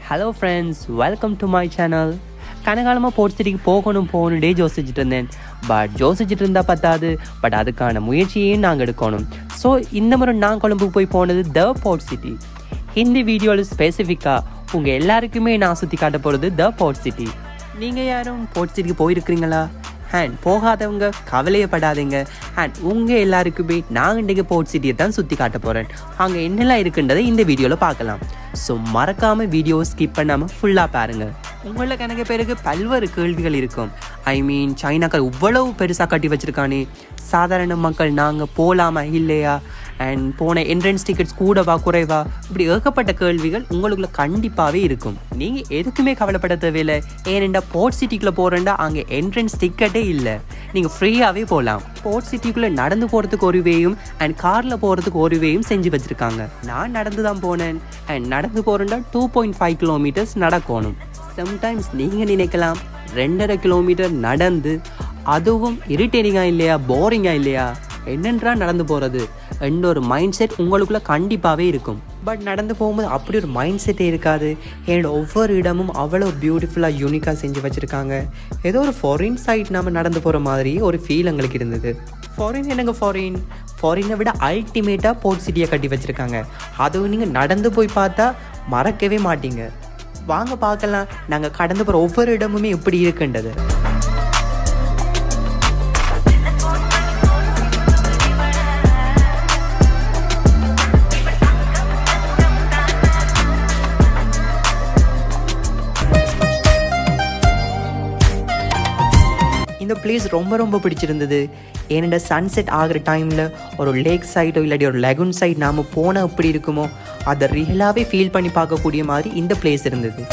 Hello friends, welcome to my channel. கனகாலமாக port சிட்டிக்கு போகணும்னே யோசிச்சுட்டு இருந்தேன். யோசிச்சுட்டு இருந்தால் பத்தாது, அதுக்கான முயற்சியையும் நாங்கள் எடுக்கணும். ஸோ இந்த முறை நான் கொழும்புக்கு போய் போனது த போர்ட் சிட்டி. இந்த வீடியோவில் ஸ்பெசிஃபிக்காக உங்கள் எல்லாருக்குமே நான் சுற்றி காட்ட போகிறது த போர்ட் சிட்டி. நீங்கள் யாரும் போர்ட் சிட்டிக்கு போயிருக்கிறீங்களா? போகாதவங்க கவலையப்படாதீங்க. உங்கள் எல்லாருக்குமே நான் இன்றைக்கு போர்ட் சிட்டியை தான் சுற்றி காட்ட போகிறேன். அங்கே என்னெல்லாம் இருக்குன்றதை இந்த வீடியோவில் பார்க்கலாம். ஸோ மறக்காமல் வீடியோ ஸ்கிப் பண்ணாமல் ஃபுல்லாக பாருங்கள். உங்களுக்கு எனக்கு பிறகு பல்வேறு கேள்விகள் இருக்கும். சைனாக்கள் இவ்வளவு பெருசாக கட்டி வச்சுருக்கானே, சாதாரண மக்கள் நாங்கள் போகலாமா இல்லையா, போன என்ட்ரன்ஸ் டிக்கெட்ஸ் கூடவா குறைவா, இப்படி ஏகப்பட்ட கேள்விகள் உங்களுக்குள்ள கண்டிப்பாகவே இருக்கும். நீங்கள் எதுக்குமே கவலைப்பட தேவையில்லை. ஏனெண்டா போர்ட் சிட்டிக்குள்ளே போகிறேன்டா அங்கே என்ட்ரன்ஸ் டிக்கெட்டே இல்லை, நீங்கள் ஃப்ரீயாகவே போகலாம். போர்ட் சிட்டிக்குள்ளே நடந்து போகிறதுக்கு ஒரு வேயும் காரில் போகிறதுக்கு ஒரு வேயும் செஞ்சு வச்சுருக்காங்க. நான் நடந்து தான் போனேன். நடந்து போகிறேன்டா 2.5 கிலோமீட்டர்ஸ் நடக்கணும். சம்டைம்ஸ் நீங்கள் நினைக்கலாம் 2.5 கிலோமீட்டர் நடந்து, அதுவும் இரிட்டேட்டிங்காக இல்லையா, போரிங்காக இல்லையா, என்னன்றா நடந்து போகிறது என்ற ஒரு மைண்ட் செட் உங்களுக்குள்ளே கண்டிப்பாகவே இருக்கும். நடந்து போகும்போது அப்படி ஒரு மைண்ட் செட்டே இருக்காது. என்னோட ஒவ்வொரு இடமும் அவ்வளோ பியூட்டிஃபுல்லாக யூனிக்காக செஞ்சு வச்சுருக்காங்க. ஏதோ ஒரு ஃபாரின் சைட் நம்ம நடந்து போகிற மாதிரி ஒரு ஃபீல் எங்களுக்கு இருந்தது. ஃபாரின் என்னங்க, ஃபாரினை விட அல்டிமேட்டாக போர்ட் சிட்டியை கட்டி வச்சுருக்காங்க. அதுவும் நீங்கள் நடந்து போய் பார்த்தா மறக்கவே மாட்டீங்க. வாங்க பார்க்கலாம் நாங்கள் கடந்து போகிற ஒவ்வொரு இடமுமே எப்படி இருக்குன்றது. இந்த பிளேஸ் ரொம்ப பிடிச்சிருந்தது. ஏனெண்டா சன்செட் ஆகிற டைமில் ஒரு லேக் சைடோ இல்லாட்டி ஒரு லெகுன் சைட் நாம் போனால் எப்படி இருக்குமோ அதை ரியலாகவே ஃபீல் பண்ணி பார்க்கக்கூடிய மாதிரி இந்த பிளேஸ் இருந்தது.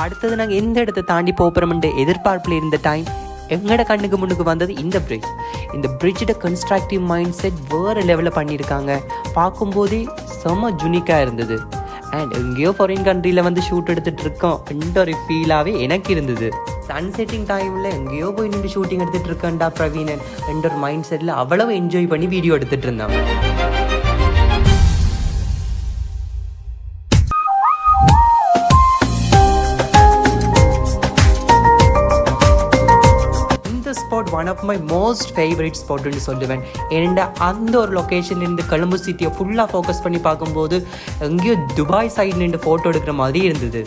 அடுத்தது நாங்கள் எந்த இடத்தை தாண்டி போகிறோம்ன்ற எதிர்பார்ப்பில் இருந்த டைம் எங்களோட கண்ணுக்கு முன்னுக்கு வந்தது இந்த பிரிட்ஜ். இந்த பிரிட்ஜோட கன்ஸ்ட்ரக்டிவ் மைண்ட் செட் வேறு லெவலில் பண்ணியிருக்காங்க. பார்க்கும்போதே செம்ம யூனிக்காக இருந்தது. எங்கேயோ ஃபாரின் கண்ட்ரியில் வந்து ஷூட் எடுத்துகிட்டு இருக்கோம் என்ற ஒரு ஃபீலாகவே எனக்கு இருந்தது. சன்செட்டிங் டைமில் எங்கேயோ போய் நின்று ஷூட்டிங் எடுத்துகிட்டு இருக்கேன்டா பிரவீனன் என்ற ஒரு மைண்ட் செட்டில் அவ்வளவு என்ஜாய் பண்ணி வீடியோ எடுத்துகிட்டு இருந்தான். One of my most favourite ஸ்பாட்னு சொல்லுவேன். ஏன்னா அந்த ஒரு லொக்கேஷன்லேருந்து கொழும்பு சிட்டியை ஃபுல்லாக ஃபோக்கஸ் பண்ணி பார்க்கும்போது எங்கேயோ துபாய் சைடு நின்று ஃபோட்டோ எடுக்கிற மாதிரி இருந்தது.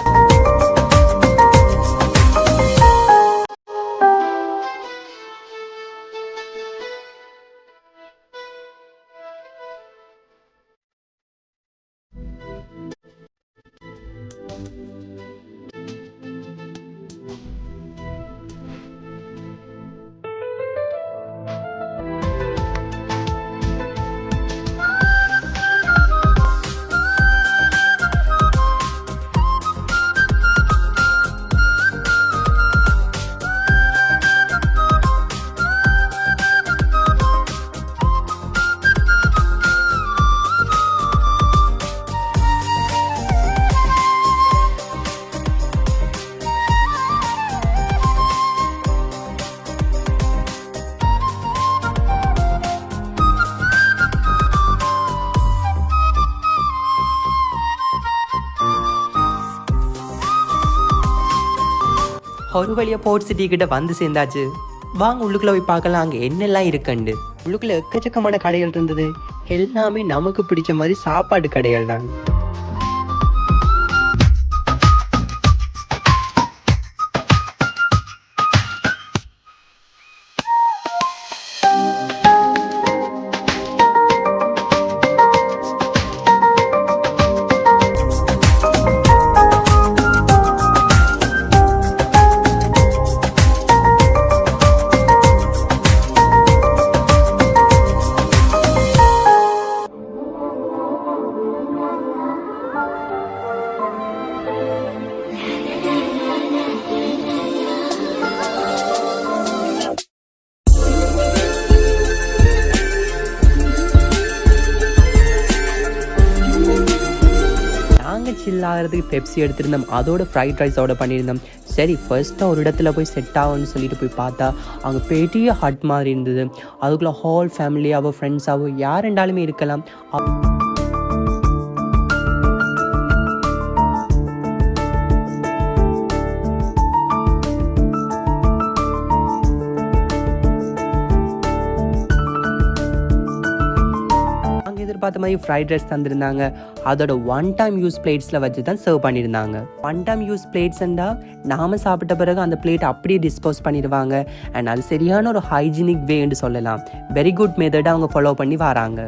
ஒரு வழியாக போர்ட் சிட்டி கிட்ட வந்து சேர்ந்தாச்சு. வாங்க உள்ளுக்குள்ள போய் பார்க்கலாம் அங்கே என்னெல்லாம் இருக்குண்டு. உள்ளுக்குள்ள எக்கச்சக்கமான கடைகள் இருந்தது. எல்லாமே நமக்கு பிடிச்ச மாதிரி சாப்பாடு கடைகள் தான். சில் ஆகிறதுக்கு பெப்சி எடுத்திருந்தோம், அதோட ஃப்ரைட் ரைஸ் ஆர்டர் பண்ணியிருந்தோம். சரி ஃபர்ஸ்ட்டாக ஒரு இடத்துல போய் செட் ஆகும்னு சொல்லிட்டு போய் பார்த்தா அங்கே பெரிய ஹட் மாதிரி இருந்தது. அதுக்குள்ளே ஹோல் ஃபேமிலியாவோ ஃப்ரெண்ட்ஸாவோ யார் ரெண்டாலுமே இருக்கலாம். எதிர்பார்த்த மாதிரி ஃப்ரைட் ரைஸ் தந்திருந்தாங்க. அதோட ஒன் டைம் யூஸ் பிளேட்ஸில் வச்சு தான் சர்வ் பண்ணியிருந்தாங்க. ஒன் டைம் யூஸ் பிளேட்ஸ்ண்டா நாம் சாப்பிட்ட பிறகு அந்த பிளேட் அப்படியே டிஸ்போஸ் பண்ணிடுவாங்க. அண்ட் அது சரியான ஒரு ஹைஜீனிக் வேன்னு சொல்லலாம். வெரி குட் மெத்தடை அவங்க ஃபாலோ பண்ணி வராங்க.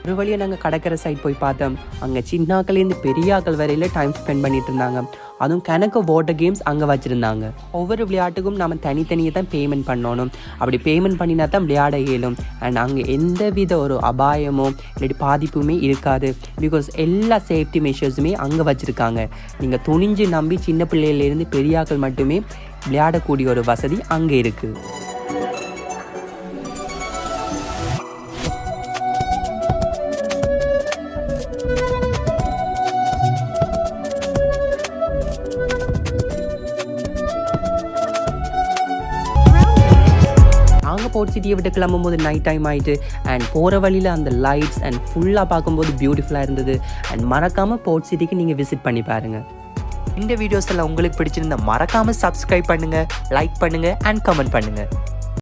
ஒரு வழியாக நாங்கள் கடற்கரை சைட் போய் பார்த்தோம். அங்கே சின்னாக்கள்லேருந்து பெரியாக்கள் வரையில் டைம் ஸ்பெண்ட் பண்ணிட்டு இருந்தாங்க. அதுவும் கணக்கு வாட்டர் கேம்ஸ் அங்கே வச்சுருந்தாங்க. ஒவ்வொரு விளையாட்டுக்கும் நம்ம தனித்தனியாக தான் பேமெண்ட் பண்ணணும். அப்படி பேமெண்ட் பண்ணினா தான் விளையாட இயலும். அண்ட் அங்கே எந்த வித ஒரு அபாயமோ இல்லாட்டி பாதிப்புமே இருக்காது. பிகாஸ் எல்லா சேஃப்டி மெஷர்ஸுமே அங்கே வச்சுருக்காங்க. நீங்கள் துணிஞ்சு நம்பி சின்ன பிள்ளையிலேருந்து பெரியாக்கள் மட்டுமே விளையாடக்கூடிய ஒரு வசதி அங்கே இருக்குது. நாங்கள் போர்ட் சிட்டியை விட்டு கிளம்பும்போது நைட் டைம் ஆகிட்டு. அண்ட் போகிற வழியில் அந்த லைட்ஸ் அண்ட் ஃபுல்லாக பார்க்கும்போது பியூட்டிஃபுல்லாக இருந்தது. அண்ட் மறக்காமல் போர்ட் சிட்டிக்கு நீங்கள் விசிட் பண்ணி பாருங்கள். இந்த வீடியோஸ் எல்லாம் உங்களுக்கு பிடிச்சிருந்தா மறக்காமல் சப்ஸ்கிரைப் பண்ணுங்கள், லைக் பண்ணுங்கள் அண்ட் கமெண்ட் பண்ணுங்கள்.